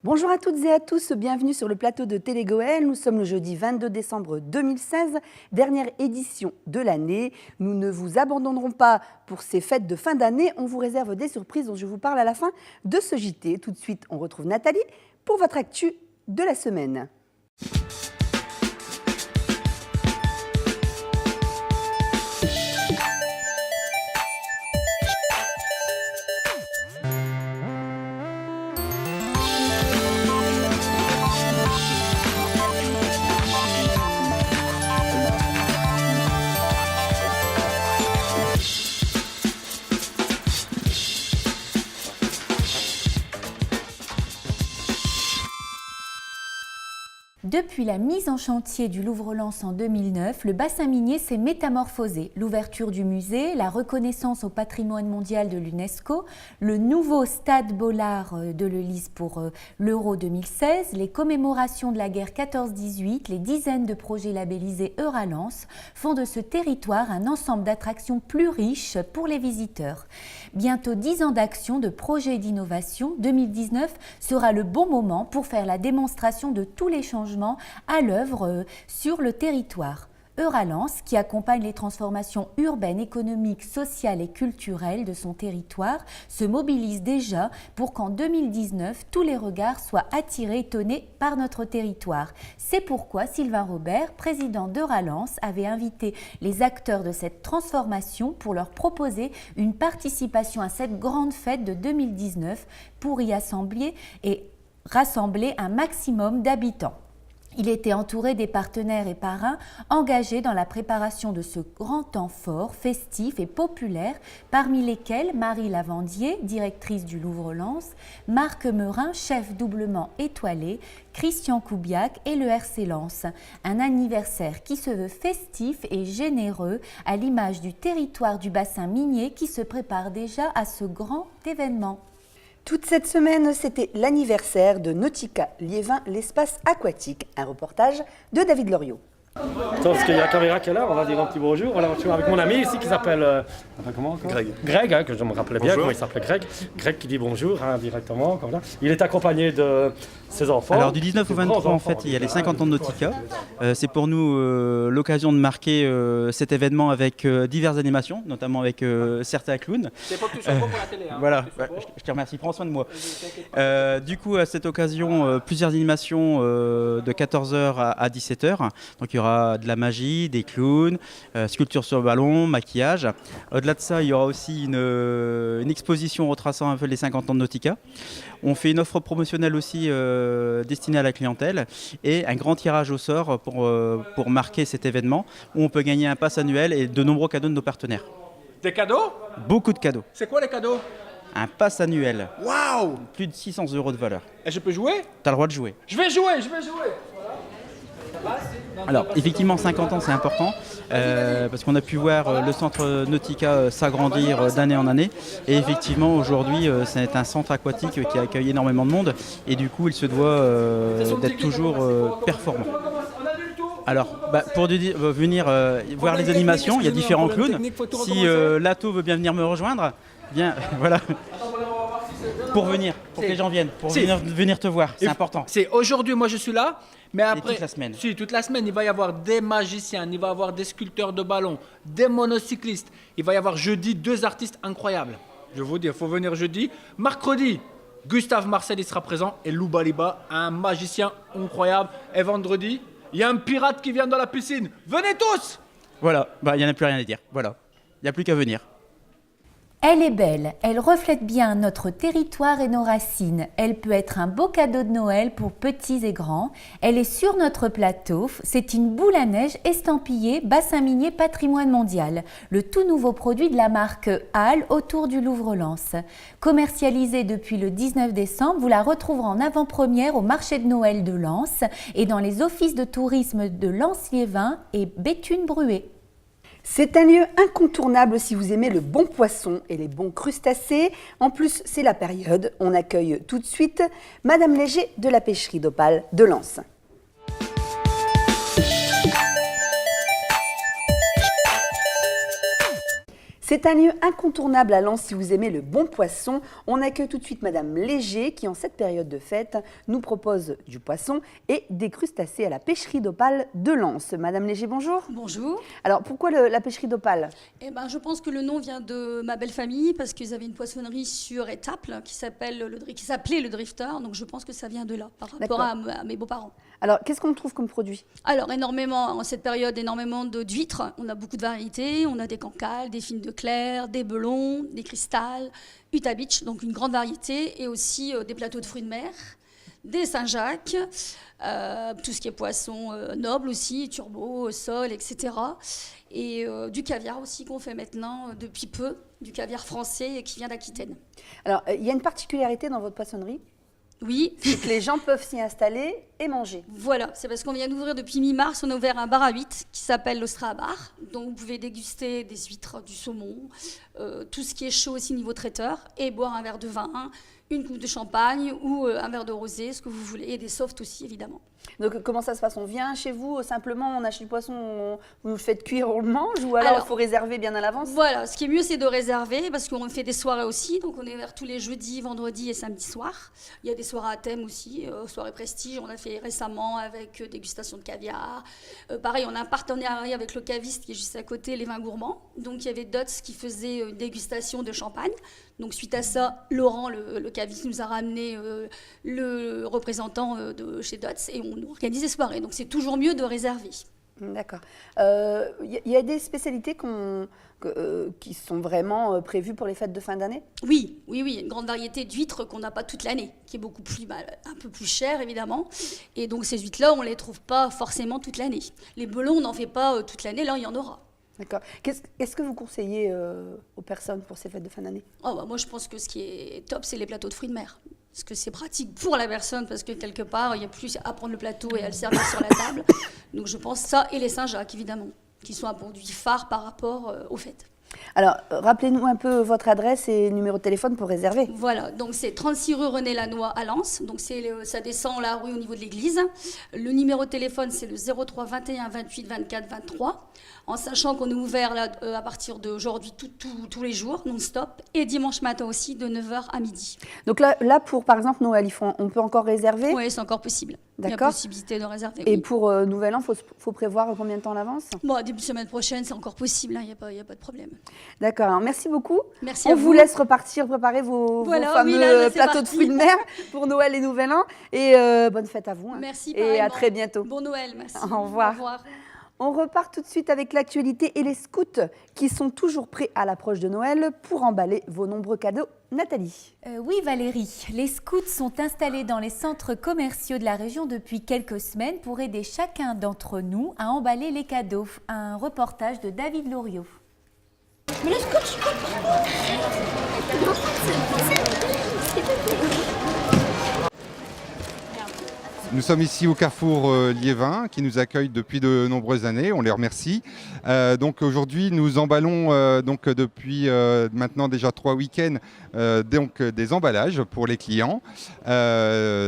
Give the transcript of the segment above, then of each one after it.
Bonjour à toutes et à tous, bienvenue sur le plateau de Télé Goël. Nous sommes le jeudi 22 décembre 2016, dernière édition de l'année. Nous ne vous abandonnerons pas pour ces fêtes de fin d'année. On vous réserve des surprises dont je vous parle à la fin de ce JT. Tout de suite, on retrouve Nathalie pour votre actu de la semaine. Depuis la mise en chantier du Louvre-Lens en 2009, le bassin minier s'est métamorphosé. L'ouverture du musée, la reconnaissance au patrimoine mondial de l'UNESCO, le nouveau stade Bollard de Lelysthe pour l'Euro 2016, les commémorations de la guerre 14-18, les dizaines de projets labellisés Euralens font de ce territoire un ensemble d'attractions plus riches pour les visiteurs. Bientôt 10 ans d'action, de projets et d'innovation, 2019 sera le bon moment pour faire la démonstration de tous les changements à l'œuvre sur le territoire. Euralens, qui accompagne les transformations urbaines, économiques, sociales et culturelles de son territoire, se mobilise déjà pour qu'en 2019, tous les regards soient attirés et tenés par notre territoire. C'est pourquoi Sylvain Robert, président d'Euralens, avait invité les acteurs de cette transformation pour leur proposer une participation à cette grande fête de 2019 pour y rassembler un maximum d'habitants. Il était entouré des partenaires et parrains engagés dans la préparation de ce grand temps fort, festif et populaire, parmi lesquels Marie Lavandier, directrice du Louvre-Lens, Marc Meurin, chef doublement étoilé, Christian Koubiak et le RC Lens. Un anniversaire qui se veut festif et généreux à l'image du territoire du bassin minier qui se prépare déjà à ce grand événement. Toute cette semaine, c'était l'anniversaire de Nautica Liévin, l'espace aquatique. Un reportage de David Loriot. Attends, parce qu'il y a la caméra qui est là, on va dire un petit bonjour. Voilà, je suis avec mon ami ici qui s'appelle comment Greg. Greg, hein, que je me rappelais bien comment il s'appelait Greg. Greg qui dit bonjour directement. Comme là. Il est accompagné de ses enfants. Alors du 19 au 23 en fait, il y a les 50 ans de Nautica. C'est pour nous l'occasion de marquer cet événement avec diverses animations, notamment avec certains clowns. C'est pas que tu sois bon pour la télé. Hein. Voilà, je te remercie, prends soin de moi. Du coup, à cette occasion, plusieurs animations de 14h à 17h. Donc il y aura de la magie, des clowns, sculpture sur ballon, maquillage. Au-delà de ça, il y aura aussi une exposition retraçant un peu les 50 ans de Nautica. On fait une offre promotionnelle aussi destinée à la clientèle et un grand tirage au sort pour marquer cet événement où on peut gagner un pass annuel et de nombreux cadeaux de nos partenaires. Des cadeaux? Beaucoup de cadeaux. C'est quoi les cadeaux? Un pass annuel. Waouh! Plus de 600 € de valeur. Et je peux jouer? Tu as le droit de jouer. Je vais jouer! Alors effectivement 50 ans c'est important parce qu'on a pu voir le centre Nautica s'agrandir d'année en année et effectivement aujourd'hui c'est un centre aquatique qui accueille énormément de monde et du coup il se doit d'être toujours performant. Alors pour venir voir les animations, il y a différents clowns. Si Lato veut bien venir me rejoindre, bien voilà. Pour que les gens viennent, pour venir te voir, c'est important. C'est aujourd'hui, moi je suis là, mais après. toute la semaine. Si, toute la semaine, il va y avoir des magiciens, il va y avoir des sculpteurs de ballons, des monocyclistes. Il va y avoir jeudi 2 artistes incroyables. Je vous dis, il faut venir jeudi. Mercredi, Gustave Marcel il sera présent et Lou Baliba, un magicien incroyable. Et vendredi, il y a un pirate qui vient dans la piscine. Venez tous! Voilà, il n'y en a plus rien à dire. Voilà, il n'y a plus qu'à venir. Elle est belle, elle reflète bien notre territoire et nos racines. Elle peut être un beau cadeau de Noël pour petits et grands. Elle est sur notre plateau. C'est une boule à neige estampillée bassin minier patrimoine mondial. Le tout nouveau produit de la marque Hall autour du Louvre-Lens. Commercialisée depuis le 19 décembre, vous la retrouverez en avant-première au marché de Noël de Lens et dans les offices de tourisme de Lens-Liévin et Béthune-Bruay. C'est un lieu incontournable si vous aimez le bon poisson et les bons crustacés. En plus, c'est la période. On accueille tout de suite Madame Léger de la pêcherie d'Opale de Lens. C'est un lieu incontournable à Lens si vous aimez le bon poisson. On accueille tout de suite Madame Léger qui, en cette période de fête, nous propose du poisson et des crustacés à la pêcherie d'Opale de Lens. Madame Léger, bonjour. Bonjour. Alors, pourquoi la pêcherie d'Opale? Eh ben, je pense que le nom vient de ma belle famille parce qu'ils avaient une poissonnerie sur Étaples qui s'appelait le Drifter. Donc, je pense que ça vient de là par rapport à mes beaux-parents. Alors, qu'est-ce qu'on trouve comme produit? Alors, énormément, en cette période, énormément d'huîtres. On a beaucoup de variétés. On a des cancales, des fines de clair, des belons, des cristals, Utah-Beach, donc une grande variété, et aussi des plateaux de fruits de mer, des Saint-Jacques, tout ce qui est poisson noble aussi, turbo, sol, etc. Et du caviar aussi qu'on fait maintenant depuis peu, du caviar français qui vient d'Aquitaine. Alors, il y a une particularité dans votre poissonnerie? Oui. C'est que les gens peuvent s'y installer et manger. Voilà, c'est parce qu'on vient d'ouvrir depuis mi-mars, on a ouvert un bar à huîtres qui s'appelle l'Ostra Bar. Donc vous pouvez déguster des huîtres, du saumon, tout ce qui est chaud aussi niveau traiteur, et boire un verre de vin, une coupe de champagne ou un verre de rosé, ce que vous voulez, et des softs aussi évidemment. Donc comment ça se passe? On vient chez vous, simplement on achète du poisson, vous nous le faites cuire, on le mange, ou alors il faut réserver bien à l'avance? Voilà, ce qui est mieux c'est de réserver parce qu'on fait des soirées aussi, donc on est ouvert tous les jeudis, vendredis et samedis soirs. Il y a des soirées à thème aussi, soirées prestige, on a fait récemment avec dégustation de caviar. Pareil, on a un partenariat avec le caviste qui est juste à côté, les vins gourmands. Donc il y avait Dots qui faisait une dégustation de champagne. Donc suite à ça, Laurent, le caviste, nous a ramené le représentant de chez Dots et on organise des soirées. Donc c'est toujours mieux de réserver. D'accord. Il y a des spécialités qui sont vraiment prévues pour les fêtes de fin d'année? Oui, il y a une grande variété d'huîtres qu'on n'a pas toute l'année, qui est beaucoup plus, un peu plus chère évidemment. Et donc ces huîtres-là, on ne les trouve pas forcément toute l'année. Les belons, on n'en fait pas toute l'année, là il y en aura. D'accord. Qu'est-ce que vous conseillez aux personnes pour ces fêtes de fin d'année? Moi, je pense que ce qui est top, c'est les plateaux de fruits de mer. Parce que c'est pratique pour la personne, parce que quelque part, il n'y a plus à prendre le plateau et à le servir sur la table. Donc je pense ça, et les Saint-Jacques, évidemment, qui sont un produit phare par rapport aux fêtes. Alors, rappelez-nous un peu votre adresse et numéro de téléphone pour réserver. Voilà, donc c'est 36 rue René Lannoy à Lens, donc ça descend la rue au niveau de l'église. Le numéro de téléphone, c'est le 03 21 28 24 23, en sachant qu'on est ouvert là, à partir d'aujourd'hui tous les jours, non-stop, et dimanche matin aussi, de 9h à midi. Donc là pour, par exemple, Noël, on peut encore réserver? Oui, c'est encore possible. D'accord. Il y a possibilité de réserver. Et oui. pour Nouvel An, faut prévoir combien de temps à l'avance? Début de semaine prochaine, c'est encore possible, il n'y a pas de problème. D'accord, alors merci beaucoup. Merci à vous. On vous laisse repartir préparer vos fameux plateaux de fruits de mer pour Noël et Nouvel An. Et bonne fête à vous. Merci, et à très bientôt. Bon Noël, merci. Au revoir. Au revoir. On repart tout de suite avec l'actualité et les scouts qui sont toujours prêts à l'approche de Noël pour emballer vos nombreux cadeaux. Nathalie. Oui Valérie, les scouts sont installés dans les centres commerciaux de la région depuis quelques semaines pour aider chacun d'entre nous à emballer les cadeaux. Un reportage de David Loriot. Mais le scotch, Nous sommes ici au Carrefour Liévin qui nous accueille depuis de nombreuses années, on les remercie. Donc aujourd'hui nous emballons donc depuis maintenant déjà 3 week-ends des emballages pour les clients.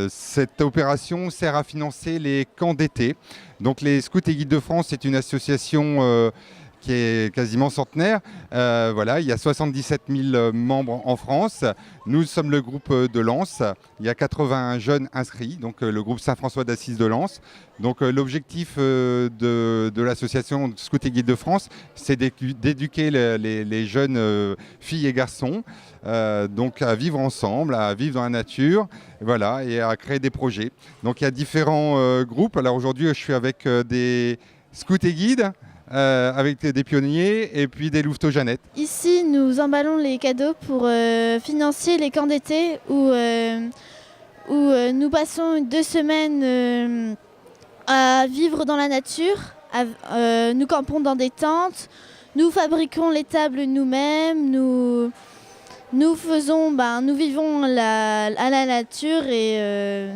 Cette opération sert à financer les camps d'été. Donc les Scouts et Guides de France, c'est une association qui est quasiment centenaire. Voilà, il y a 77 000 membres en France. Nous sommes le groupe de Lens. Il y a 81 jeunes inscrits, donc le groupe Saint-François d'Assise de Lens. Donc l'objectif de l'association Scouts et Guides de France, c'est d'éduquer les jeunes filles et garçons donc à vivre ensemble, à vivre dans la nature, voilà, et à créer des projets. Donc il y a différents groupes. Alors aujourd'hui, je suis avec des Scouts et Guides, avec des pionniers et puis des louveteaux-Jeannettes. Ici, nous emballons les cadeaux pour financer les camps d'été où nous passons 2 semaines à vivre dans la nature. Nous campons dans des tentes, nous fabriquons les tables nous-mêmes, nous vivons à la nature et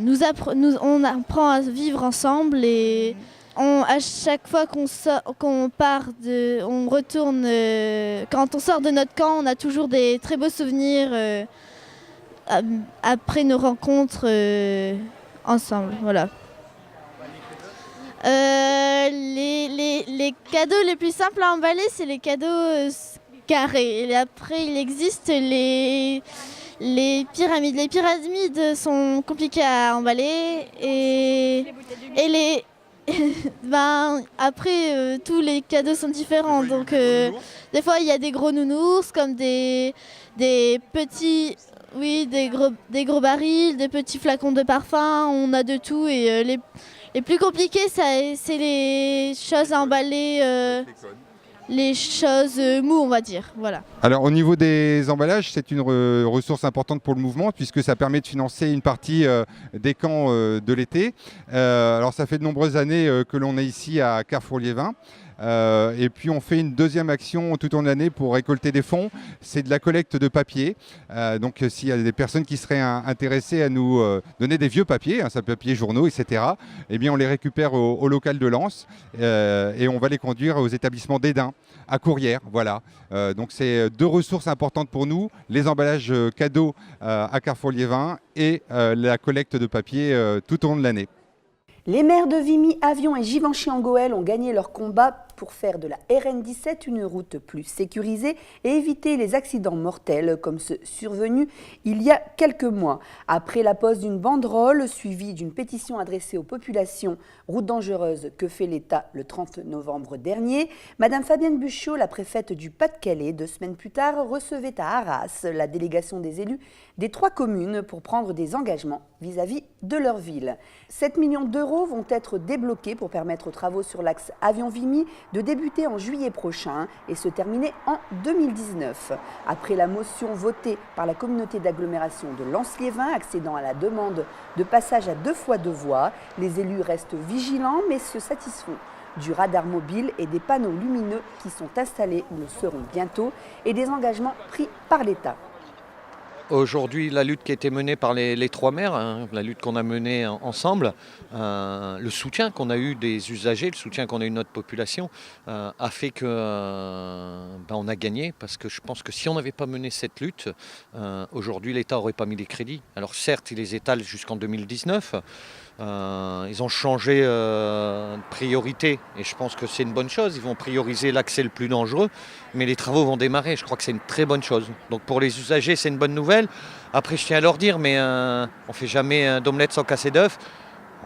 on apprend à vivre ensemble et à chaque fois qu'on retourne, quand on sort de notre camp, on a toujours des très beaux souvenirs après nos rencontres ensemble. Voilà. Les cadeaux les plus simples à emballer, c'est les cadeaux carrés. Et après, il existe les pyramides. Les pyramides sont compliquées à emballer et après, tous les cadeaux sont différents. Donc, des fois, il y a des gros nounours comme des petits, des gros barils, des petits flacons de parfum. On a de tout. Et les plus compliqués, c'est les choses à emballer, les choses moues, on va dire. Voilà. Alors au niveau des emballages, c'est une ressource importante pour le mouvement puisque ça permet de financer une partie des camps de l'été. Alors ça fait de nombreuses années que l'on est ici à Carrefour-Liévin. Et puis on fait une deuxième action tout au long de l'année pour récolter des fonds, c'est de la collecte de papier. Donc s'il y a des personnes qui seraient intéressées à nous donner des vieux papiers, ça peut être papiers, journaux, etc., eh bien on les récupère au local de Lens et on va les conduire aux établissements d'Edin, à Courrières. Voilà. Donc c'est deux ressources importantes pour nous, les emballages cadeaux à Carrefour-Liévin et la collecte de papier tout au long de l'année. Les maires de Vimy, Avion et Givenchy-en-Gohelle ont gagné leur combat pour faire de la RN17 une route plus sécurisée et éviter les accidents mortels comme ceux survenus il y a quelques mois. Après la pose d'une banderole suivie d'une pétition adressée aux populations « Route dangereuse, que fait l'État » le 30 novembre dernier, Madame Fabienne Buchot, la préfète du Pas-de-Calais, 2 semaines plus tard, recevait à Arras la délégation des élus des 3 communes pour prendre des engagements vis-à-vis de leur ville. 7 millions d'euros vont être débloqués pour permettre aux travaux sur l'axe Avion-Vimy de débuter en juillet prochain et se terminer en 2019. Après la motion votée par la communauté d'agglomération de Lens-Liévin accédant à la demande de passage à 2 fois 2 voies, les élus restent vigilants mais se satisfont du radar mobile et des panneaux lumineux qui sont installés ou le seront bientôt et des engagements pris par l'État. Aujourd'hui, la lutte qui a été menée par les 3 maires, la lutte qu'on a menée ensemble, le soutien qu'on a eu des usagers, le soutien qu'on a eu de notre population, a fait que on a gagné. Parce que je pense que si on n'avait pas mené cette lutte, aujourd'hui l'État n'aurait pas mis les crédits. Alors certes, il les étale jusqu'en 2019. Ils ont changé de priorité et je pense que c'est une bonne chose. Ils vont prioriser l'accès le plus dangereux, mais les travaux vont démarrer. Je crois que c'est une très bonne chose. Donc pour les usagers, c'est une bonne nouvelle. Après, je tiens à leur dire, mais on ne fait jamais d'omelette sans casser d'œufs.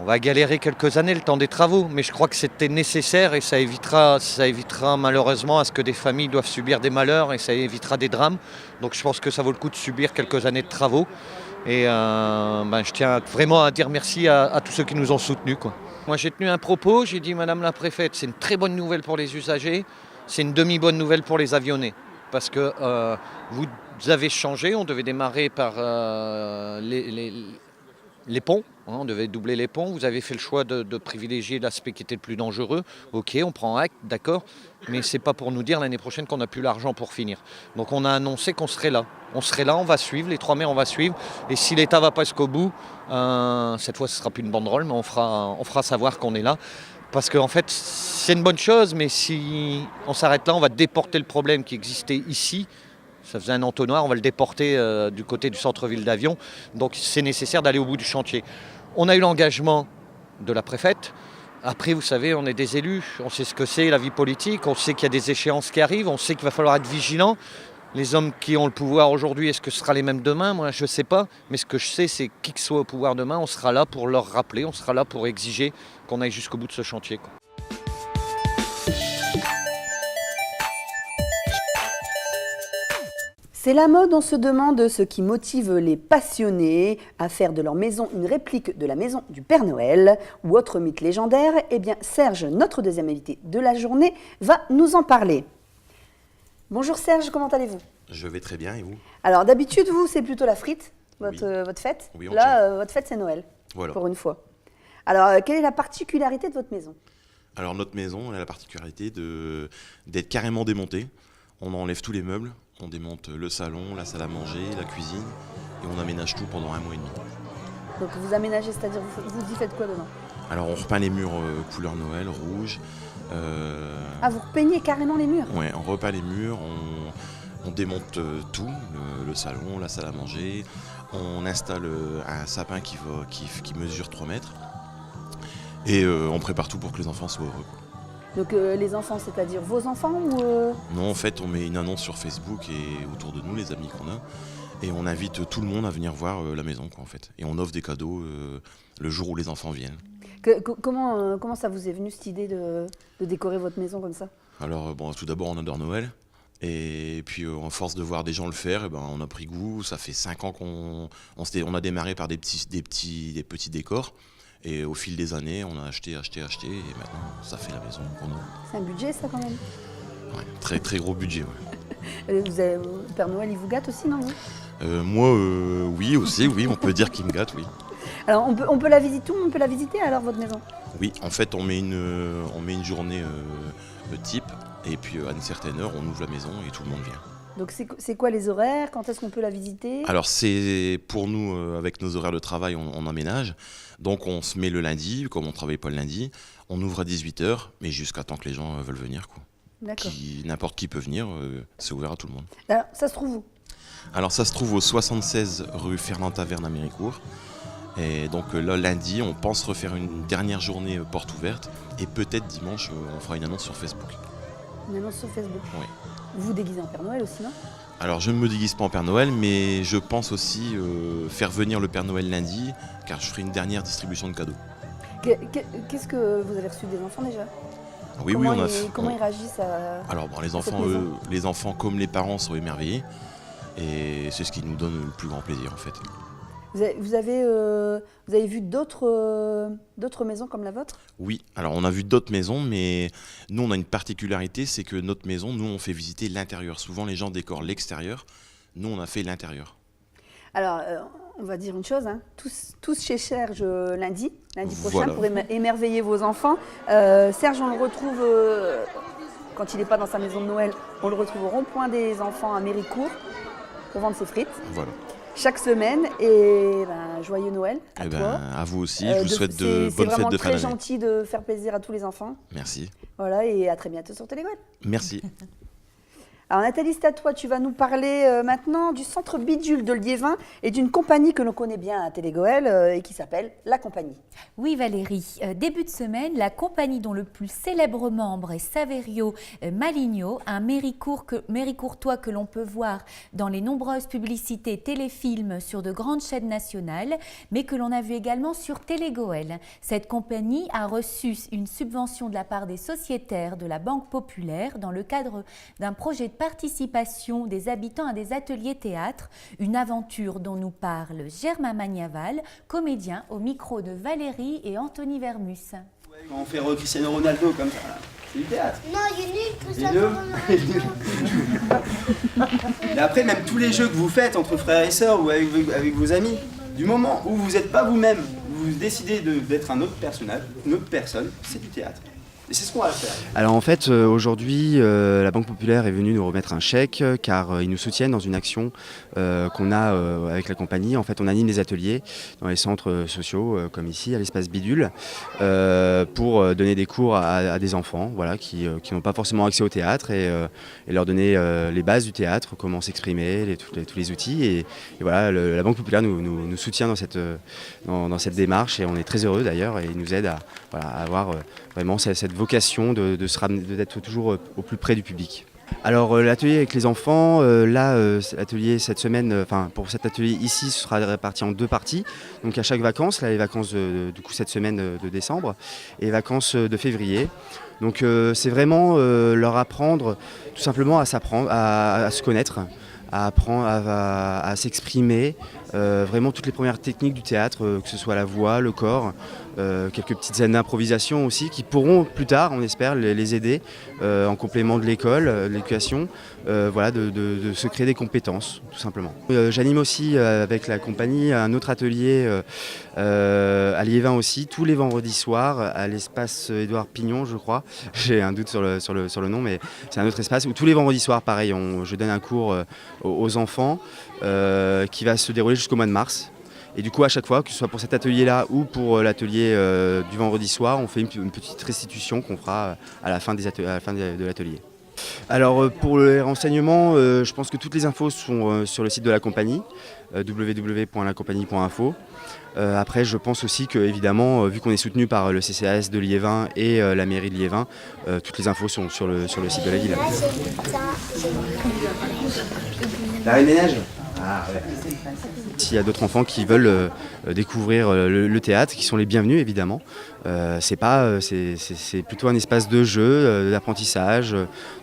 On va galérer quelques années le temps des travaux, mais je crois que c'était nécessaire et ça évitera malheureusement à ce que des familles doivent subir des malheurs et ça évitera des drames. Donc je pense que ça vaut le coup de subir quelques années de travaux. Et je tiens vraiment à dire merci à tous ceux qui nous ont soutenus, quoi. Moi j'ai tenu un propos, j'ai dit Madame la préfète, c'est une très bonne nouvelle pour les usagers, c'est une demi-bonne nouvelle pour les avionnés. Parce que vous avez changé, on devait démarrer par les ponts, on devait doubler les ponts, vous avez fait le choix de privilégier l'aspect qui était le plus dangereux. Ok, on prend acte, d'accord, mais c'est pas pour nous dire l'année prochaine qu'on n'a plus l'argent pour finir. Donc on a annoncé qu'on serait là. On serait là, on va suivre, les 3 maires on va suivre. Et si l'État va pas jusqu'au bout, cette fois ce sera plus une banderole, mais on fera savoir qu'on est là. Parce qu'en fait c'est une bonne chose, mais si on s'arrête là, on va déporter le problème qui existait ici. Ça faisait un entonnoir, on va le déporter du côté du centre-ville d'Avion. Donc c'est nécessaire d'aller au bout du chantier. On a eu l'engagement de la préfète. Après, vous savez, on est des élus, on sait ce que c'est la vie politique, on sait qu'il y a des échéances qui arrivent, on sait qu'il va falloir être vigilant. Les hommes qui ont le pouvoir aujourd'hui, est-ce que ce sera les mêmes demain? Moi, je ne sais pas. Mais ce que je sais, c'est qui que soit au pouvoir demain, on sera là pour leur rappeler, on sera là pour exiger qu'on aille jusqu'au bout de ce chantier, quoi. C'est la mode, on se demande ce qui motive les passionnés à faire de leur maison une réplique de la maison du Père Noël ou autre mythe légendaire. Eh bien, Serge, notre deuxième invité de la journée, va nous en parler. Bonjour Serge, comment allez-vous? Je vais très bien, et vous? Alors d'habitude, vous, c'est plutôt la frite, votre fête. Oui, là, votre fête, c'est Noël, voilà. Pour une fois. Alors, quelle est la particularité de votre maison? Alors notre maison, elle a la particularité d'être carrément démontée. On enlève tous les meubles, on démonte le salon, la salle à manger, la cuisine, et on aménage tout pendant 1 mois et demi. Donc vous aménagez, c'est-à-dire vous y faites quoi dedans? Alors on repeint les murs couleur Noël, rouge. Ah, vous repeignez carrément les murs? Ouais, on repeint les murs, on démonte tout, le salon, la salle à manger. On installe un sapin qui mesure 3 mètres. Et on prépare tout pour que les enfants soient heureux. Donc les enfants, c'est-à-dire vos enfants ou Non, en fait, on met une annonce sur Facebook et autour de nous, les amis qu'on a, et on invite tout le monde à venir voir la maison, quoi, en fait. Et on offre des cadeaux le jour où les enfants viennent. Comment ça vous est venu cette idée de décorer votre maison comme ça? Alors, bon, tout d'abord, on adore Noël. Et puis, en force de voir des gens le faire, on a pris goût. Ça fait 5 ans qu'on a démarré par des petits décors. Et au fil des années, on a acheté. Et maintenant, ça fait la maison pour nous. C'est un budget, ça, quand même? Ouais, très, très gros budget, ouais. Le Père Noël, il vous gâte aussi, non? Moi, oui, aussi, oui. On peut dire qu'il me gâte, oui. Alors, on peut la visiter, tout le monde peut la visiter, alors, votre maison? Oui, en fait, on met une journée type. Et puis à une certaine heure, on ouvre la maison et tout le monde vient. Donc c'est quoi les horaires? Quand est-ce qu'on peut la visiter? Alors c'est pour nous, avec nos horaires de travail, on aménage. Donc on se met le lundi, comme on ne travaille pas le lundi. On ouvre à 18h, mais jusqu'à temps que les gens veulent venir, quoi. D'accord. N'importe qui peut venir, c'est ouvert à tout le monde. Alors ça se trouve où? Alors ça se trouve au 76 rue Fernand-Taverne à Méricourt. Et donc là, lundi, on pense refaire une dernière journée porte ouverte. Et peut-être dimanche, on fera une annonce sur Facebook. Une annonce sur Facebook? Oui. Vous vous déguisez en Père Noël aussi, non? Alors je ne me déguise pas en Père Noël, mais je pense aussi faire venir le Père Noël lundi, car je ferai une dernière distribution de cadeaux. Qu'est-ce que vous avez reçu des enfants déjà? Oui, Comment ils réagissent à... Alors bon, les enfants comme les parents sont émerveillés, et c'est ce qui nous donne le plus grand plaisir en fait. Vous avez vu d'autres maisons comme la vôtre? Oui, alors on a vu d'autres maisons, mais nous on a une particularité, c'est que notre maison, nous on fait visiter l'intérieur. Souvent les gens décorent l'extérieur, nous on a fait l'intérieur. Alors on va dire une chose, hein. tous chez Serge lundi prochain, voilà, pour émerveiller vos enfants. Serge, on le retrouve, quand il n'est pas dans sa maison de Noël, on le retrouve au rond-point des enfants à Méricourt pour vendre ses frites. Voilà. Chaque semaine, et joyeux Noël à toi. À vous aussi, je vous souhaite de bonnes fêtes de fin d'année. C'est vraiment très gentil de faire plaisir à tous les enfants. Merci. Voilà, et à très bientôt sur Télégoël. Merci. Alors Nathalie, c'est à toi, tu vas nous parler maintenant du centre Bidule de Liévin et d'une compagnie que l'on connaît bien à Télégoël et qui s'appelle La Compagnie. Oui Valérie, début de semaine, la compagnie dont le plus célèbre membre est Saverio Maligno, un Méricourtois que l'on peut voir dans les nombreuses publicités téléfilms sur de grandes chaînes nationales, mais que l'on a vu également sur Télégoël. Cette compagnie a reçu une subvention de la part des sociétaires de la Banque Populaire dans le cadre d'un projet de participation des habitants à des ateliers théâtre, une aventure dont nous parle Germain Magnaval, comédien au micro de Valérie et Anthony Vermus. Quand on fait Cristiano Ronaldo comme ça, c'est du théâtre. Non, il est nul, Cristiano Ronaldo. Mais après, même tous les jeux que vous faites entre frères et sœurs ou avec vos amis, du moment où vous n'êtes pas vous-même, vous décidez d'être un autre personnage, une autre personne, c'est du théâtre. Et c'est ce qu'on va faire. Alors en fait, aujourd'hui, la Banque Populaire est venue nous remettre un chèque car ils nous soutiennent dans une action qu'on a avec la compagnie. En fait, on anime des ateliers dans les centres sociaux, comme ici, à l'espace Bidule, pour donner des cours à des enfants voilà, qui n'ont pas forcément accès au théâtre et leur donner les bases du théâtre, comment s'exprimer, tous les outils. Et voilà, la Banque Populaire nous soutient dans cette démarche et on est très heureux d'ailleurs et ils nous aident à avoir vraiment cette vocation d'être toujours au plus près du public. Alors l'atelier avec les enfants, l'atelier cette semaine, pour cet atelier ici, ce sera réparti en 2 parties. Donc à chaque vacances, là, les vacances du coup cette semaine de décembre et les vacances de février. Donc c'est vraiment leur apprendre tout simplement à s'apprendre, à se connaître, à apprendre à s'exprimer, vraiment toutes les premières techniques du théâtre, que ce soit la voix, le corps, quelques petites scènes d'improvisation aussi qui pourront plus tard, on espère, les aider en complément de l'école, de l'éducation, voilà, de se créer des compétences tout simplement. J'anime aussi avec la compagnie un autre atelier à Liévin aussi, tous les vendredis soirs à l'espace Édouard Pignon je crois, j'ai un doute sur le nom mais c'est un autre espace où tous les vendredis soirs pareil, je donne un cours aux enfants qui va se dérouler jusqu'au mois de mars. Et du coup, à chaque fois, que ce soit pour cet atelier-là ou pour l'atelier du vendredi soir, on fait une petite restitution qu'on fera à la fin de l'atelier. Alors pour les renseignements, je pense que toutes les infos sont sur le site de la compagnie, www.lacompagnie.info. Après, je pense aussi que, évidemment, vu qu'on est soutenu par le CCAS de Liévin et la mairie de Liévin, toutes les infos sont sur le site de la ville. La Reine des Neiges ? Ah ouais. S'il y a d'autres enfants qui veulent découvrir le théâtre, qui sont les bienvenus évidemment, c'est plutôt un espace de jeu, d'apprentissage,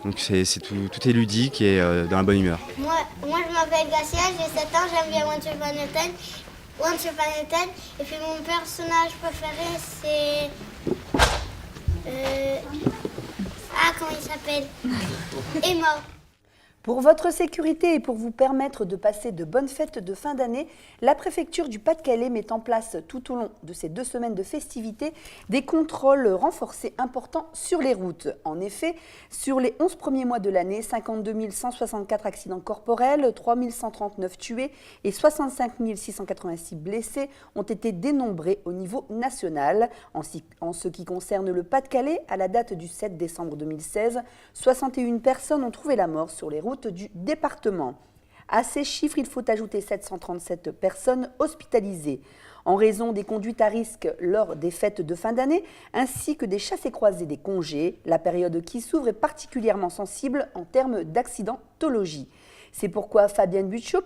donc tout est ludique et dans la bonne humeur. Moi je m'appelle Garcia, j'ai 7 ans, j'aime bien Once Upon a Time. Et puis mon personnage préféré c'est... comment il s'appelle? Emma. Pour votre sécurité et pour vous permettre de passer de bonnes fêtes de fin d'année, la préfecture du Pas-de-Calais met en place tout au long de ces 2 semaines de festivités des contrôles renforcés importants sur les routes. En effet, sur les 11 premiers mois de l'année, 52 164 accidents corporels, 3 139 tués et 65 686 blessés ont été dénombrés au niveau national. En ce qui concerne le Pas-de-Calais, à la date du 7 décembre 2016, 61 personnes ont trouvé la mort sur les routes du département. À ces chiffres, il faut ajouter 737 personnes hospitalisées. En raison des conduites à risque lors des fêtes de fin d'année, ainsi que des chassés-croisés des congés, la période qui s'ouvre est particulièrement sensible en termes d'accidentologie. C'est pourquoi Fabienne Butchot,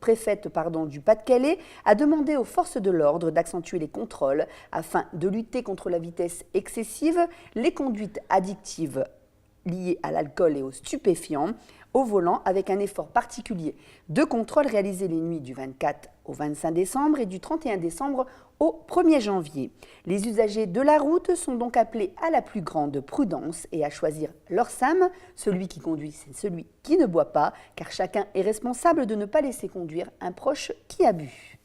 préfète du Pas-de-Calais, a demandé aux forces de l'ordre d'accentuer les contrôles afin de lutter contre la vitesse excessive, les conduites addictives liées à l'alcool et aux stupéfiants au volant, avec un effort particulier de contrôle réalisé les nuits du 24 au 25 décembre et du 31 décembre au 1er janvier. Les usagers de la route sont donc appelés à la plus grande prudence et à choisir leur SAM. Celui qui conduit, c'est celui qui ne boit pas, car chacun est responsable de ne pas laisser conduire un proche qui a bu.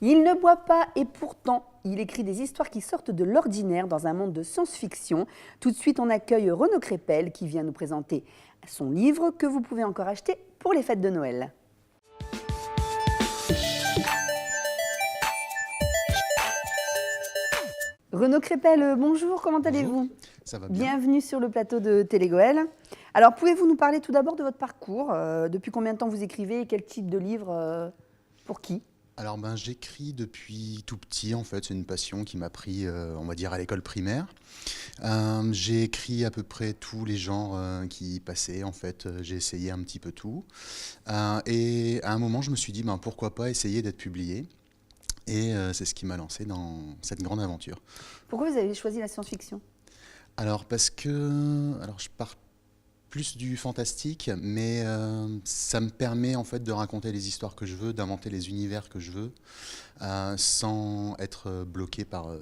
Il ne boit pas et pourtant, il écrit des histoires qui sortent de l'ordinaire dans un monde de science-fiction. Tout de suite, on accueille Renaud Crépel qui vient nous présenter son livre que vous pouvez encore acheter pour les fêtes de Noël. Renaud Crépel, bonjour, comment allez-vous? Ça va bien. Bienvenue sur le plateau de Télégoël. Alors, pouvez-vous nous parler tout d'abord de votre parcours? Depuis combien de temps vous écrivez et quel type de livre? Pour qui? Alors j'écris depuis tout petit en fait, c'est une passion qui m'a pris on va dire à l'école primaire. J'ai écrit à peu près tous les genres qui passaient en fait, j'ai essayé un petit peu tout. Et à un moment je me suis dit pourquoi pas essayer d'être publié. Et c'est ce qui m'a lancé dans cette grande aventure. Pourquoi vous avez choisi la science-fiction? Alors parce que je pars plus du fantastique, mais ça me permet en fait de raconter les histoires que je veux, d'inventer les univers que je veux, sans être bloqué par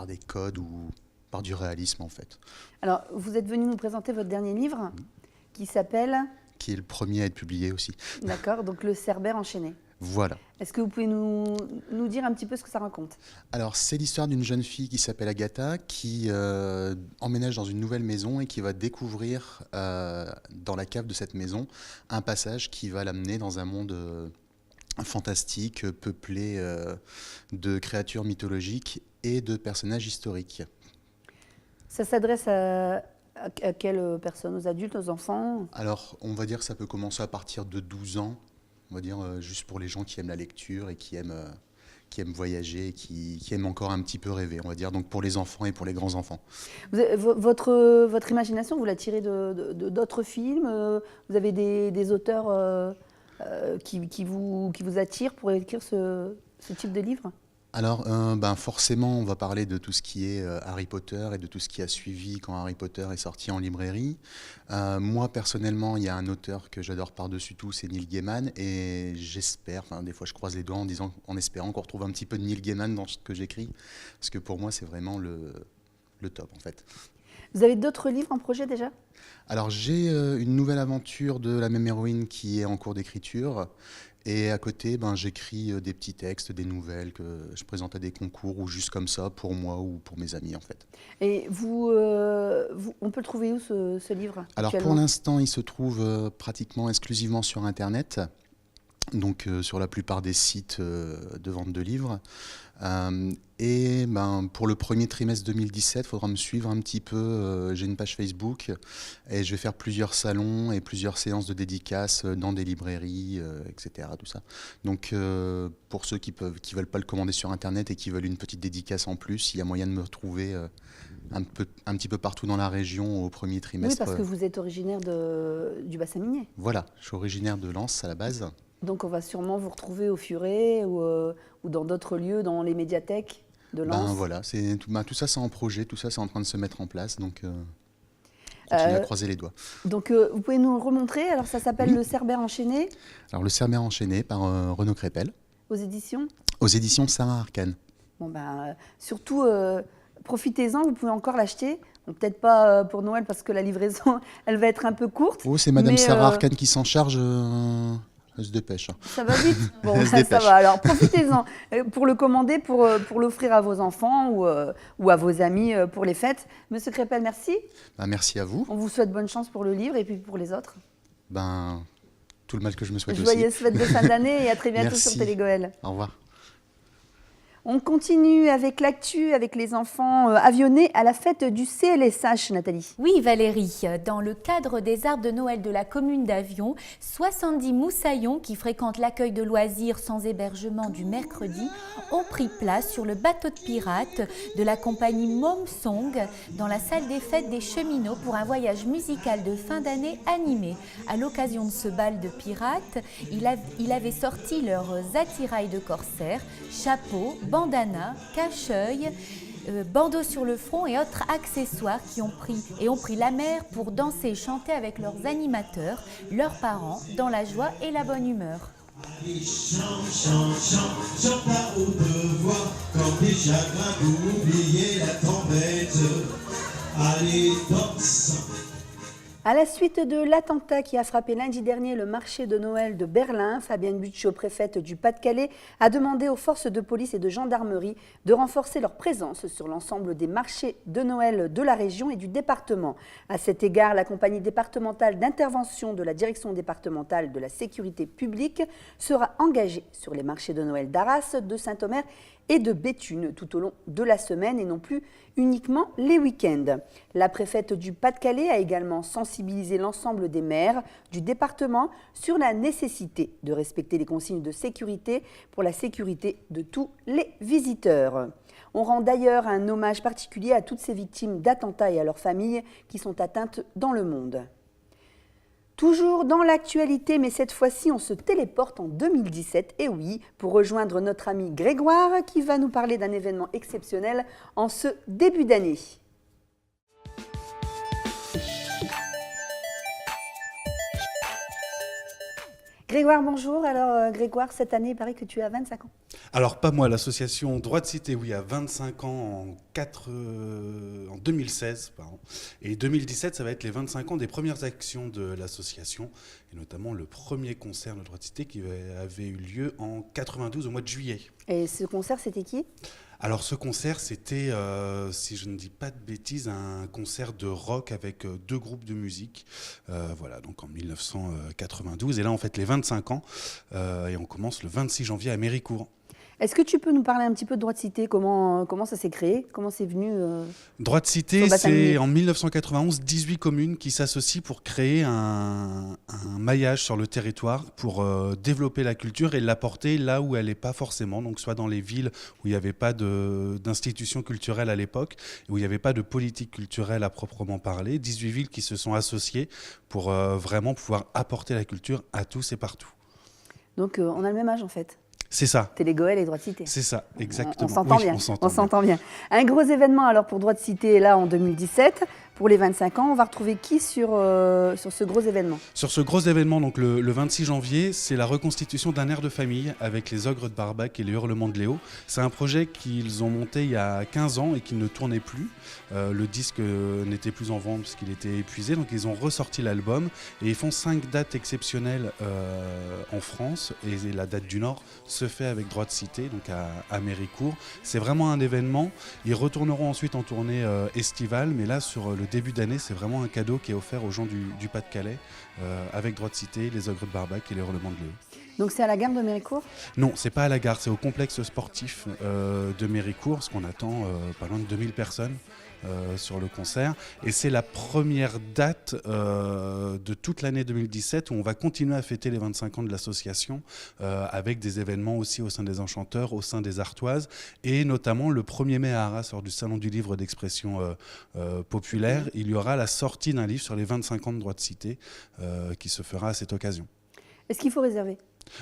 des codes ou par du réalisme en fait. Alors, vous êtes venu nous présenter votre dernier livre, qui s'appelle... Qui est le premier à être publié aussi. D'accord, donc Le Cerbère enchaîné. Voilà. Est-ce que vous pouvez nous dire un petit peu ce que ça raconte? Alors, c'est l'histoire d'une jeune fille qui s'appelle Agatha, qui emménage dans une nouvelle maison et qui va découvrir dans la cave de cette maison un passage qui va l'amener dans un monde fantastique, peuplé de créatures mythologiques et de personnages historiques. Ça s'adresse à quelles personnes? Aux adultes, aux enfants? Alors, on va dire que ça peut commencer à partir de 12 ans. On va dire juste pour les gens qui aiment la lecture et qui aiment voyager et qui aiment encore un petit peu rêver, on va dire, donc pour les enfants et pour les grands-enfants. Votre imagination, vous la tirez d'autres films? Vous avez des auteurs qui vous attirent pour écrire ce type de livre? Alors, forcément, on va parler de tout ce qui est Harry Potter et de tout ce qui a suivi quand Harry Potter est sorti en librairie. Moi, personnellement, il y a un auteur que j'adore par-dessus tout, c'est Neil Gaiman. Et j'espère, des fois je croise les doigts en espérant qu'on retrouve un petit peu de Neil Gaiman dans ce que j'écris. Parce que pour moi, c'est vraiment le top, en fait. Vous avez d'autres livres en projet déjà? Alors, j'ai une nouvelle aventure de la même héroïne qui est en cours d'écriture. Et à côté, j'écris des petits textes, des nouvelles que je présente à des concours ou juste comme ça pour moi ou pour mes amis en fait. Et on peut le trouver où ce livre? Alors pour l'instant, il se trouve pratiquement exclusivement sur Internet. donc sur la plupart des sites de vente de livres. Pour le premier trimestre 2017, il faudra me suivre un petit peu. J'ai une page Facebook et je vais faire plusieurs salons et plusieurs séances de dédicaces dans des librairies, etc. Tout ça. Donc pour ceux qui veulent pas le commander sur Internet et qui veulent une petite dédicace en plus, il y a moyen de me retrouver un petit peu partout dans la région au premier trimestre. Oui, parce que vous êtes originaire du bassin minier. Voilà, je suis originaire de Lens à la base. Donc on va sûrement vous retrouver au Furet ou dans d'autres lieux, dans les médiathèques de Lens. Voilà, tout ça c'est en projet, tout ça c'est en train de se mettre en place, donc on continue à croiser les doigts. Donc vous pouvez nous le remontrer, alors ça s'appelle Le Cerbère enchaîné. Alors Le Cerbère enchaîné par Renaud Crépel. Aux éditions Sarah Arcane. Bon surtout profitez-en, vous pouvez encore l'acheter. Bon, peut-être pas pour Noël parce que la livraison elle va être un peu courte. Oh, c'est Madame Sarah Arcane qui s'en charge. Elle se dépêche. Ça va vite. Bon, ça va. Alors profitez-en pour le commander, pour l'offrir à vos enfants ou à vos amis pour les fêtes. Monsieur Crépel, merci. Merci à vous. On vous souhaite bonne chance pour le livre et puis pour les autres. Tout le mal que je me souhaite aussi. Joyeuses fêtes de fin d'année et à très bientôt Merci. sur Télégoël. Au revoir. On continue avec l'actu, avec les enfants avionnés à la fête du CLSH, Nathalie. Oui, Valérie, dans le cadre des arbres de Noël de la commune d'Avion, 70 moussaillons qui fréquentent l'accueil de loisirs sans hébergement du mercredi ont pris place sur le bateau de pirates de la compagnie Momsong dans la salle des fêtes des cheminots pour un voyage musical de fin d'année animé. À l'occasion de ce bal de pirates, il avait sorti leurs attirails de corsaires, chapeaux, bandana, cache-œil, bandeaux sur le front et autres accessoires qui ont pris la mer pour danser et chanter avec leurs animateurs, leurs parents, dans la joie et la bonne humeur. Allez, chante à haute voix, quand les chagrins vous oubliez la tempête. Allez, danse. À la suite de l'attentat qui a frappé lundi dernier le marché de Noël de Berlin, Fabienne Bucciot, préfète du Pas-de-Calais, a demandé aux forces de police et de gendarmerie de renforcer leur présence sur l'ensemble des marchés de Noël de la région et du département. À cet égard, la compagnie départementale d'intervention de la direction départementale de la sécurité publique sera engagée sur les marchés de Noël d'Arras, de Saint-Omer et de Béthune tout au long de la semaine et non plus uniquement les week-ends. La préfète du Pas-de-Calais a également sensibilisé l'ensemble des maires du département sur la nécessité de respecter les consignes de sécurité pour la sécurité de tous les visiteurs. On rend d'ailleurs un hommage particulier à toutes ces victimes d'attentats et à leurs familles qui sont atteintes dans le monde. Toujours dans l'actualité, mais cette fois-ci, on se téléporte en 2017, et oui, pour rejoindre notre ami Grégoire qui va nous parler d'un événement exceptionnel en ce début d'année. Grégoire, bonjour. Alors Grégoire, cette année, il paraît que tu as 25 ans. Alors pas moi, l'association Droit de Cité, oui, a 25 ans en 2016. Pardon. Et 2017, ça va être les 25 ans des premières actions de l'association, et notamment le premier concert de Droit de Cité qui avait eu lieu en 92 au mois de juillet. Et ce concert, c'était qui ? Alors ce concert, c'était, si je ne dis pas de bêtises, un concert de rock avec deux groupes de musique, voilà, donc en 1992. Et là, on fête les 25 ans, et on commence le 26 janvier à Méricourt. Est-ce que tu peux nous parler un petit peu de Droit de Cité ? Comment ça s'est créé ? Comment c'est venu Droit de Cité, c'est en 1991 18 communes qui s'associent pour créer un maillage sur le territoire pour développer la culture et l'apporter là où elle n'est pas forcément, donc soit dans les villes où il n'y avait pas d'institutions culturelles à l'époque, où il n'y avait pas de politique culturelle à proprement parler. 18 villes qui se sont associées pour vraiment pouvoir apporter la culture à tous et partout. Donc on a le même âge en fait. C'est ça. Télégoël et Droit de Cité. C'est ça, exactement. On s'entend bien. On s'entend bien. Un gros événement alors pour Droit de Cité là en 2017. Pour les 25 ans, on va retrouver qui sur ce gros événement ? Sur ce gros événement, donc le 26 janvier, c'est la reconstitution d'un air de famille avec les Ogres de Barbac et les Hurlements de Léo. C'est un projet qu'ils ont monté il y a 15 ans et qui ne tournait plus. Le disque n'était plus en vente parce qu'il était épuisé, donc ils ont ressorti l'album et ils font 5 dates exceptionnelles en France. Et la date du Nord se fait avec Droit de Cité, donc à Méricourt. C'est vraiment un événement. Ils retourneront ensuite en tournée estivale, mais là sur le début d'année, c'est vraiment un cadeau qui est offert aux gens du Pas-de-Calais avec Droit de Cité, les Ogres de Barbac et les Hurlements de Léo. Donc c'est à la gare de Méricourt? Non, c'est pas à la gare, c'est au complexe sportif de Méricourt, parce qu'on attend pas loin de 2000 personnes sur le concert. Et c'est la première date de toute l'année 2017 où on va continuer à fêter les 25 ans de l'association avec des événements aussi au sein des Enchanteurs, au sein des Artoises, et notamment le 1er mai à Arras, lors du Salon du livre d'expression populaire, il y aura la sortie d'un livre sur les 25 ans de droit de cité qui se fera à cette occasion. Est-ce qu'il faut réserver?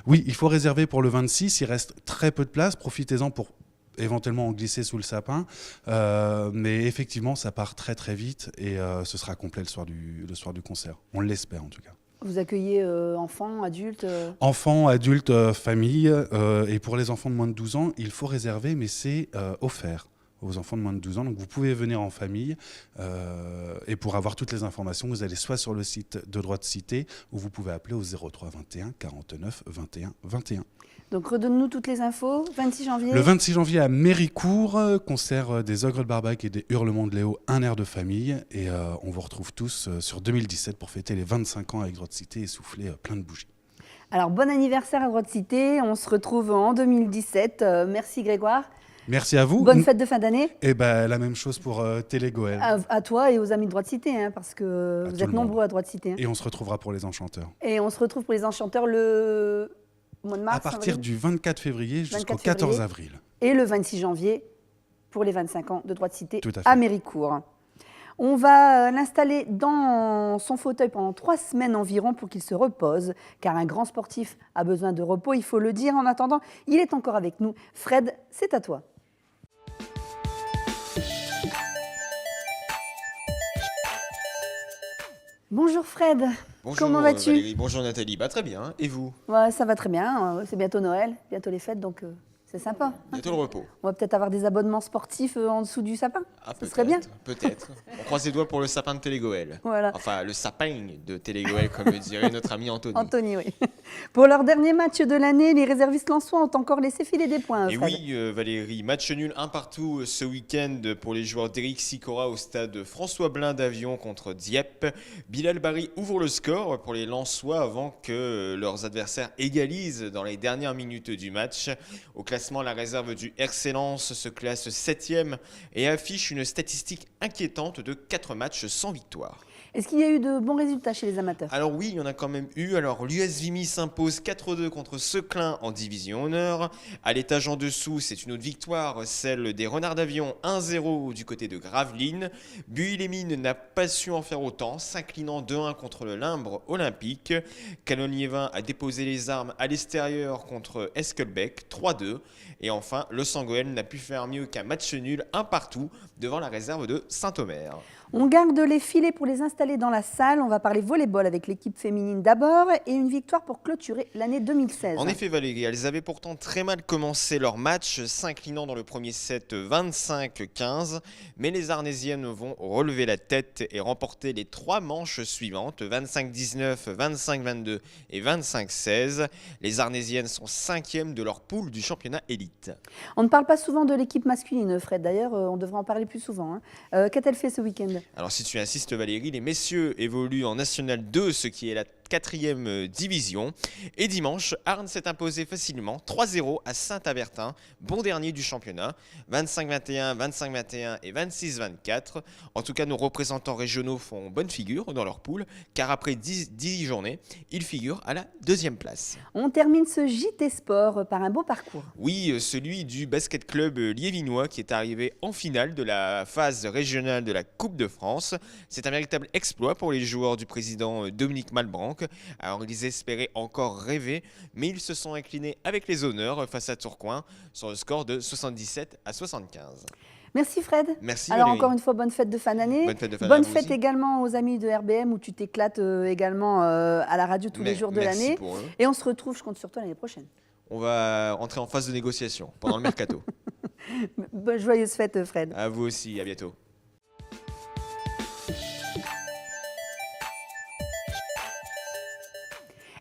Oui, il faut réserver pour le 26, il reste très peu de place, profitez-en pour éventuellement en glisser sous le sapin, mais effectivement ça part très très vite et ce sera complet le soir du concert, on l'espère en tout cas. Vous accueillez enfants, adultes Enfants, adultes, familles, et pour les enfants de moins de 12 ans, il faut réserver, mais c'est offert aux enfants de moins de 12 ans. Donc vous pouvez venir en famille et pour avoir toutes les informations, vous allez soit sur le site de Droit de Cité ou vous pouvez appeler au 03 21 49 21 21. Donc redonne-nous toutes les infos, 26 janvier. Le 26 janvier à Méricourt, concert des Ogres de Barbac et des Hurlements de Léo, un air de famille. Et on vous retrouve tous sur 2017 pour fêter les 25 ans avec Droit de Cité et souffler plein de bougies. Alors bon anniversaire à Droit de Cité, on se retrouve en 2017. Merci Grégoire. Merci à vous. Bonne fête de fin d'année. Et la même chose pour Télégoël. À toi et aux amis de Droit de Cité, hein, parce que vous êtes nombreux à Droit de Cité. Hein. Et on se retrouvera pour les Enchanteurs. Et on se retrouve pour les Enchanteurs le mois de mars. À partir du 24 février jusqu'au 14 avril. Et le 26 janvier pour les 25 ans de Droit de Cité à Méricourt. On va l'installer dans son fauteuil pendant 3 semaines environ pour qu'il se repose, car un grand sportif a besoin de repos, il faut le dire. En attendant, il est encore avec nous. Fred, c'est à toi. Bonjour Fred, bonjour, comment vas-tu? Valérie, bonjour Nathalie, très bien, et vous? Ouais, ça va très bien, c'est bientôt Noël, bientôt les fêtes, donc c'est sympa. Bientôt le repos. On va peut-être avoir des abonnements sportifs en dessous du sapin, ce serait bien. Peut-être, on croise les doigts pour le sapin de Télégoël. Voilà. Enfin, le sapin de Télégoël, comme le dirait notre ami Anthony. Anthony, oui. Pour leur dernier match de l'année, les réservistes lensois ont encore laissé filer des points. Et Fred. oui, Valérie, match nul 1 partout ce week-end pour les joueurs d'Éric Sicora au stade François Blin d'Avion contre Dieppe. Bilal Bari ouvre le score pour les Lensois avant que leurs adversaires égalisent dans les dernières minutes du match. Au classement, la réserve du RC Lens se classe 7e et affiche une statistique inquiétante de 4 matchs sans victoire. Est-ce qu'il y a eu de bons résultats chez les amateurs? Alors oui, il y en a quand même eu. Alors l'US Vimy s'impose 4-2 contre Seclin en division honneur. À l'étage en dessous, c'est une autre victoire, celle des Renards d'Avion, 1-0 du côté de Gravelines. Buis-les-Mines n'a pas su en faire autant, s'inclinant 2-1 contre le Limbre Olympique. Canonnier-Vin a déposé les armes à l'extérieur contre Esquelbec, 3-2. Et enfin, le Sangoël n'a pu faire mieux qu'un match nul 1 partout devant la réserve de Saint-Omer. On garde les filets pour les installer dans la salle. On va parler volleyball avec l'équipe féminine d'abord et une victoire pour clôturer l'année 2016. En effet, Valérie, elles avaient pourtant très mal commencé leur match, s'inclinant dans le premier set 25-15. Mais les Arnésiennes vont relever la tête et remporter les 3 manches suivantes, 25-19, 25-22 et 25-16. Les Arnésiennes sont 5e de leur poule du championnat élite. On ne parle pas souvent de l'équipe masculine, Fred. D'ailleurs, on devrait en parler plus souvent. Hein. Qu'a-t-elle fait ce week-end ? Alors si tu insistes Valérie, les messieurs évoluent en National 2, ce qui est la 4e division. Et dimanche, Arnes s'est imposé facilement 3-0 à Saint-Avertin, bon dernier du championnat, 25-21, 25-21 et 26-24. En tout cas, nos représentants régionaux font bonne figure dans leur poule, car après 10 journées, ils figurent à la 2e place. On termine ce JT Sport par un beau parcours. Oui, celui du basket club liévinois qui est arrivé en finale de la phase régionale de la Coupe de France. C'est un véritable exploit pour les joueurs du président Dominique Malbranc. Alors ils espéraient encore rêver, mais ils se sont inclinés avec les honneurs face à Tourcoing sur le score de 77-75. Merci Fred. Merci Alors Valérie. encore une fois, bonne fête de fin d'année. Bonne fête également aux amis de RBM où tu t'éclates également à la radio tous les jours de l'année. Et on se retrouve, je compte sur toi l'année prochaine. On va entrer en phase de négociation pendant le mercato. Joyeuse fête Fred. À vous aussi, à bientôt.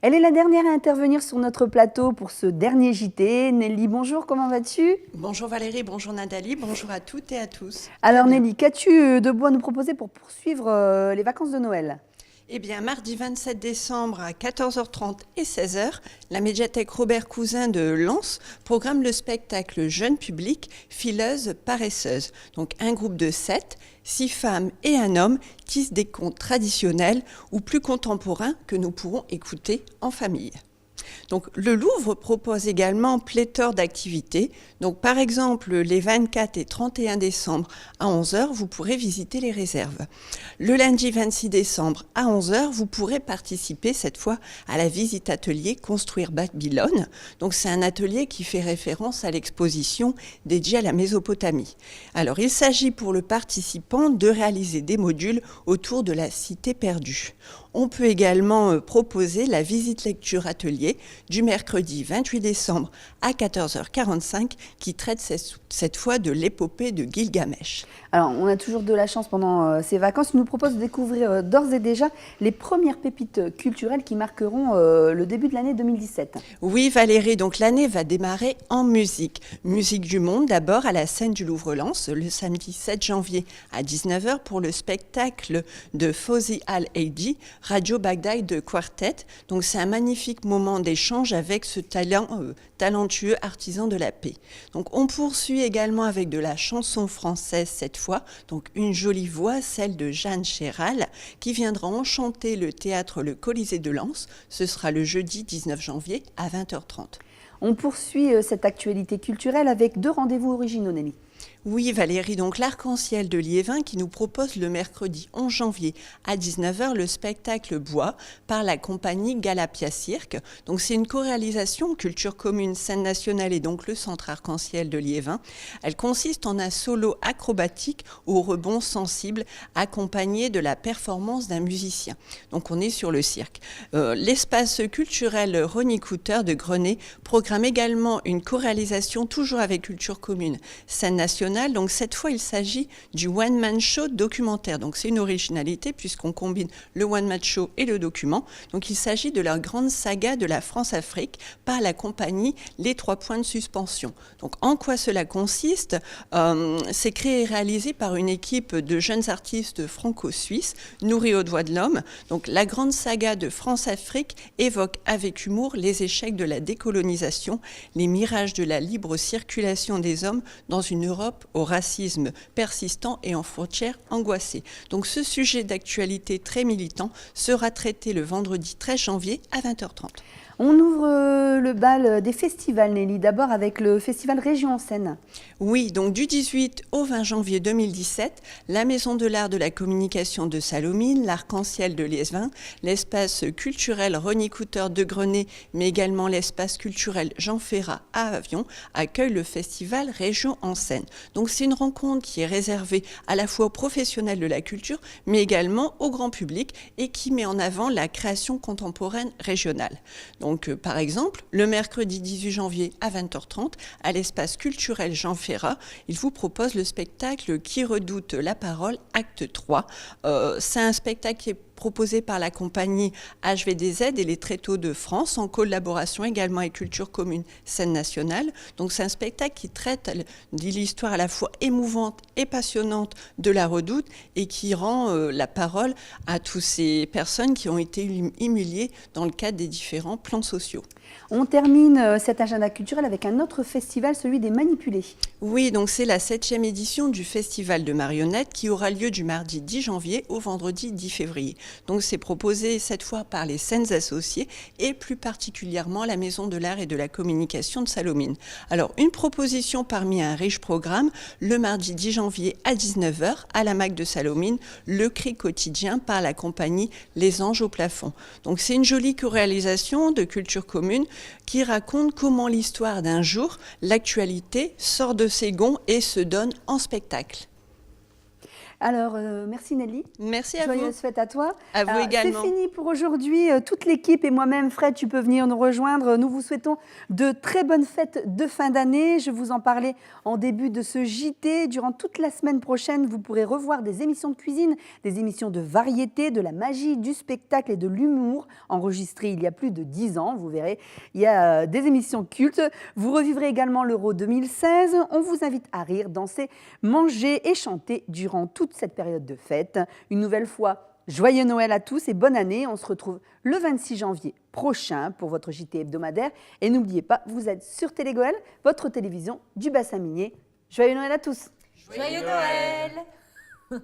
Elle est la dernière à intervenir sur notre plateau pour ce dernier JT. Nelly, bonjour, comment vas-tu? Bonjour Valérie, bonjour Nathalie, bonjour à toutes et à tous. Alors Nelly, qu'as-tu de beau à nous proposer pour poursuivre les vacances de Noël? Eh bien, mardi 27 décembre à 14h30 et 16h, la médiathèque Robert Cousin de Lens programme le spectacle jeune public Fileuse paresseuse. Donc un groupe de 7, 6 femmes et un homme tissent des contes traditionnels ou plus contemporains que nous pourrons écouter en famille. Donc, le Louvre propose également pléthore d'activités. Donc, par exemple, les 24 et 31 décembre à 11h, vous pourrez visiter les réserves. Le lundi 26 décembre à 11h, vous pourrez participer cette fois à la visite atelier Construire Babylone. Donc, c'est un atelier qui fait référence à l'exposition dédiée à la Mésopotamie. Alors, il s'agit pour le participant de réaliser des modules autour de la cité perdue. On peut également proposer la visite lecture atelier du mercredi 28 décembre à 14h45 qui traite cette fois de l'épopée de Gilgamesh. Alors, on a toujours de la chance pendant ces vacances. Il nous propose de découvrir d'ores et déjà les premières pépites culturelles qui marqueront le début de l'année 2017. Oui, Valérie, donc l'année va démarrer en musique. Musique du monde, d'abord à la scène du Louvre-Lens, le samedi 7 janvier à 19h pour le spectacle de Fawzi Al-Aidi, Radio Bagdad Quartet. Donc, c'est un magnifique moment d'échange avec ce talentueux artisan de la paix. Donc, on poursuit également avec de la chanson française cette fois, donc une jolie voix, celle de Jeanne Chéral, qui viendra enchanter le théâtre Le Colisée de Lens. Ce sera le jeudi 19 janvier à 20h30. On poursuit cette actualité culturelle avec 2 rendez-vous originaux, Nelly. Oui, Valérie, donc l'Arc-en-Ciel de Liévin qui nous propose le mercredi 11 janvier à 19h le spectacle Bois par la compagnie Galapia Cirque. Donc c'est une co-réalisation Culture Commune, Scène Nationale et donc le Centre Arc-en-Ciel de Liévin. Elle consiste en un solo acrobatique au rebond sensible accompagné de la performance d'un musicien. Donc on est sur le cirque. L'espace culturel Ronnie Cooter de Grenay programme également une co-réalisation toujours avec Culture Commune, Scène Nationale. Donc cette fois, il s'agit du One Man Show documentaire. Donc c'est une originalité puisqu'on combine le One Man Show et le document. Donc il s'agit de la grande saga de la France-Afrique par la compagnie Les 3 points de suspension. Donc en quoi cela consiste ? C'est créé et réalisé par une équipe de jeunes artistes franco-suisses nourris aux doigts de l'homme. Donc la grande saga de France-Afrique évoque avec humour les échecs de la décolonisation, les mirages de la libre circulation des hommes dans une Europe au racisme persistant et en frontières angoissées. Donc ce sujet d'actualité très militant sera traité le vendredi 13 janvier à 20h30. On ouvre le bal des festivals, Nelly, d'abord avec le festival Région en Seine. Oui, donc du 18 au 20 janvier 2017, la Maison de l'Art de la Communication de Salomine, l'Arc-en-Ciel de Liévin, l'espace culturel Ronnie Cooter de Grenay, mais également l'espace culturel Jean Ferrat à Avion, accueillent le festival Région en Seine. Donc c'est une rencontre qui est réservée à la fois aux professionnels de la culture, mais également au grand public et qui met en avant la création contemporaine régionale. Donc, par exemple, le mercredi 18 janvier à 20h30, à l'espace culturel Jean Ferrat, il vous propose le spectacle Qui redoute la parole, acte 3. C'est un spectacle qui est proposé par la compagnie HVDZ et les Tréteaux de France, en collaboration également avec Culture Commune, Scène Nationale. Donc c'est un spectacle qui traite de l'histoire à la fois émouvante et passionnante de la Redoute et qui rend la parole à toutes ces personnes qui ont été humiliées dans le cadre des différents plans sociaux. On termine cet agenda culturel avec un autre festival, celui des Manipulés. Oui, donc c'est la 7e édition du Festival de marionnettes qui aura lieu du mardi 10 janvier au vendredi 10 février. Donc c'est proposé cette fois par les scènes associées et plus particulièrement la Maison de l'Art et de la Communication de Salomine. Alors une proposition parmi un riche programme, le mardi 10 janvier à 19h à la MAC de Salomine, le cri quotidien par la compagnie Les Anges au plafond. Donc c'est une jolie co-réalisation de Culture Commune qui raconte comment l'histoire d'un jour, l'actualité, sort de ses gonds et se donne en spectacle. Alors, merci Nelly. Merci à vous. Joyeuse fête à toi. À vous également. C'est fini pour aujourd'hui. Toute l'équipe et moi-même, Fred, tu peux venir nous rejoindre. Nous vous souhaitons de très bonnes fêtes de fin d'année. Je vous en parlais en début de ce JT. Durant toute la semaine prochaine, vous pourrez revoir des émissions de cuisine, des émissions de variété, de la magie, du spectacle et de l'humour, enregistrées il y a plus de 10 ans. Vous verrez, il y a des émissions cultes. Vous revivrez également l'Euro 2016. On vous invite à rire, danser, manger et chanter durant toute cette période de fête. Une nouvelle fois, joyeux Noël à tous et bonne année. On se retrouve le 26 janvier prochain pour votre JT hebdomadaire. Et n'oubliez pas, vous êtes sur Télégoël, votre télévision du bassin minier. Joyeux Noël à tous. Joyeux Noël.